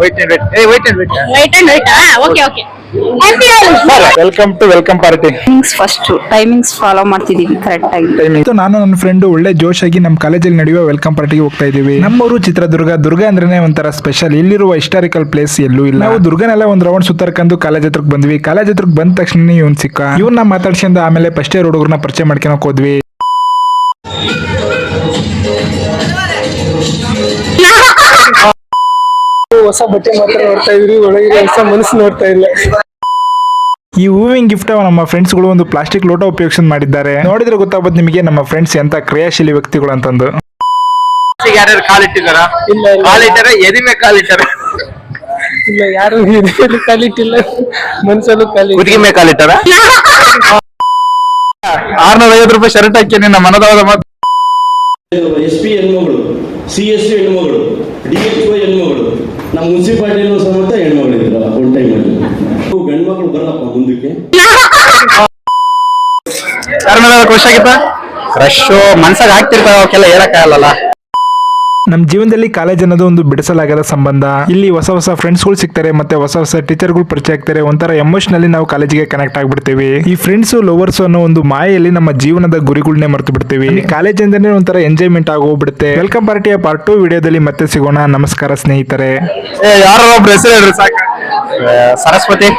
Wait and wait. Hey, wait and wait. Wait and wait. Okay, okay. Welcome party. First timings follow ಮಾಡ್ತಿದೀವಿ correct ಆಗಿ. ನಾನು ನನ್ನ friend ಒಳ್ಳೆ ಜೋಶ್ ಆಗಿ ನಮ್ಮ ಕಾಲೇಜಲ್ಲಿ ನಡೆಯುವ ವೆಲ್ಕಮ್ ಪಾರ್ಟಿಗೆ ಹೋಗ್ತಾ ಇದೀವಿ. ನಮ್ಮೂರು ಚಿತ್ರದುರ್ಗ. ದುರ್ಗ ಅಂದ್ರೆ ಒಂಥರ ಸ್ಪೆಷಲ್. ಇಲ್ಲಿರುವ ಹಿಸ್ಟಾರಿಕಲ್ ಪ್ಲೇಸ್ ಎಲ್ಲೂ ಇಲ್ಲ. ನಾವು ದುರ್ಗನೆಲ್ಲ ಒಂದ್ ರೌಂಡ್ ಸುತ್ತರ್ಕೊಂಡು ಕಾಲೇಜ್ ಹತ್ರಕ್ಕೆ ಬಂದ್ವಿ. ಕಾಲೇಜ್ ಹತ್ರಕ್ಕೆ ಬಂದ ತಕ್ಷಣ ಇವ್ನ್ ಸಿಕ್ಕ. ಇವ್ನ ಮಾತಾಡ್ಸ್ಕೊಂಡ ಆಮೇಲೆ ಫಸ್ಟ್ ಇಯರ್ ಹುಡುಗರನ್ನ ಪರಿಚಯ ಮಾಡ್ಕೊಳಕ್ ಹೋದ್ವಿ. ಹೊಸ ಬಟ್ಟೆ ಮಾತ್ರ ನೋಡ್ತಾ ಇದ್ರಿ, ಒಳಗಿರೋ ಹೊಸ ಮನಸ್ಸು ನೋಡ್ತಾ ಇಲ್ಲ. ಈ ಹೂವಿನ ಗಿಫ್ಟ್ ನಮ್ಮ ಫ್ರೆಂಡ್ಸ್ ಗಳು ಒಂದು ಪ್ಲಾಸ್ಟಿಕ್ ಲೋಟ ಉಪಯೋಗಿಸಿ ಮಾಡಿದ್ದಾರೆ. ನೋಡಿದ್ರೆ ಗೊತ್ತಾಗ್ಬೋದು ನಿಮಗೆ ನಮ್ಮ ಫ್ರೆಂಡ್ಸ್ ಎಂತ ಕ್ರಿಯಾಶೀಲಿ ವ್ಯಕ್ತಿಗಳು ಅಂತಂದು. ಯಾರ್ಯಾರು ಕಾಲಿಟ್ಟಿದಾರ? ಇಲ್ಲ ಕಾಲಿಟ್ಟಾರ, ಎದಿಮೆ ಕಾಲಿಟ್ಟಾರ. ಇಲ್ಲ, ಯಾರು ಕಾಲಿಟ್ಟಿಲ್ಲ, ಮನ್ಸಲ್ಲೂ ಕಾಲಿ. ಕುತ್ತಿಗೆ ಮೇಲೆ ಕಾಲಿಟ್ಟಾರ. 650 ರೂಪಾಯಿ ಶರ್ಟ್ ಹಾಕಿ ನಿನ್ನ ಮನದಾದ ಮಾತು. SP ಹೆಣ್ಮಗಳು, CSU ಹೆಣ್ಮಗಳು, DHO ಹೆಣ್ಮಗಳು, ನಮ್ಮ ಮುನ್ಸಿಪಾಲಿಟಿನೂ ಸಮೇತ ಹೆಣ್ಮಗಳು ಇದ್ರಲ್ಲ ಒಂದು ಟೈಮಲ್ಲಿ. ಗಂಡು ಮಕ್ಕಳು ಬರಲ್ಲಪ್ಪ ಮುಂದಕ್ಕೆ. ಯಾರ ಮೇಲೆ ಕ್ರಶ್ ಆಗಿತ್ತ? ಕ್ರಶ್ ಮನ್ಸಾಗ ಆಗ್ತಿರ್ತಾವ, ಅವಕ್ಕೆಲ್ಲ ಹೇಳಕ್ಕಾಗಲ್ಲ. ನಮ್ಮ ಜೀವನದಲ್ಲಿ ಕಾಲೇಜ್ ಅನ್ನೋದು ಒಂದು ಬಿಡಿಸಲಾಗದ ಸಂಬಂಧ. ಇಲ್ಲಿ ಹೊಸ ಹೊಸ ಫ್ರೆಂಡ್ಸ್ ಗಳು ಸಿಗ್ತಾರೆ, ಮತ್ತೆ ಹೊಸ ಹೊಸ ಟೀಚರ್ ಗಳು ಪರಿಚಯ ಆಗ್ತಾರೆ. ಒಂಥರ ಎಮೋಷನಲಿ ನಾವು ಕಾಲೇಜಿಗೆ ಕನೆಕ್ಟ್ ಆಗ್ಬಿಡ್ತೀವಿ. ಈ ಫ್ರೆಂಡ್ಸ್ ಲವರ್ಸ್ ಅನ್ನೋ ಒಂದು ಮಾಯೆಯಲ್ಲಿ ನಮ್ಮ ಜೀವನದ ಗುರಿಗಳನ್ನೇ ಮರೆತು ಬಿಡ್ತೀವಿ. ಕಾಲೇಜ್ ಅಂದ್ರೆ ಒಂಥರ ಎಂಜಾಯ್ಮೆಂಟ್ ಆಗೋಗ್ಬಿಡುತ್ತೆ. ವೆಲ್ಕಮ್ ಪಾರ್ಟಿಯ ಪಾರ್ಟ್ 2 ವಿಡಿಯೋದಲ್ಲಿ ಮತ್ತೆ ಸಿಗೋಣ. ನಮಸ್ಕಾರ ಸ್ನೇಹಿತರೆ. ಯಾರೋ ಒಬ್ರು ಹೆಸರು ಹೇಳ್ರಿ ಸಾಕು. ಸರಸ್ವತಿ.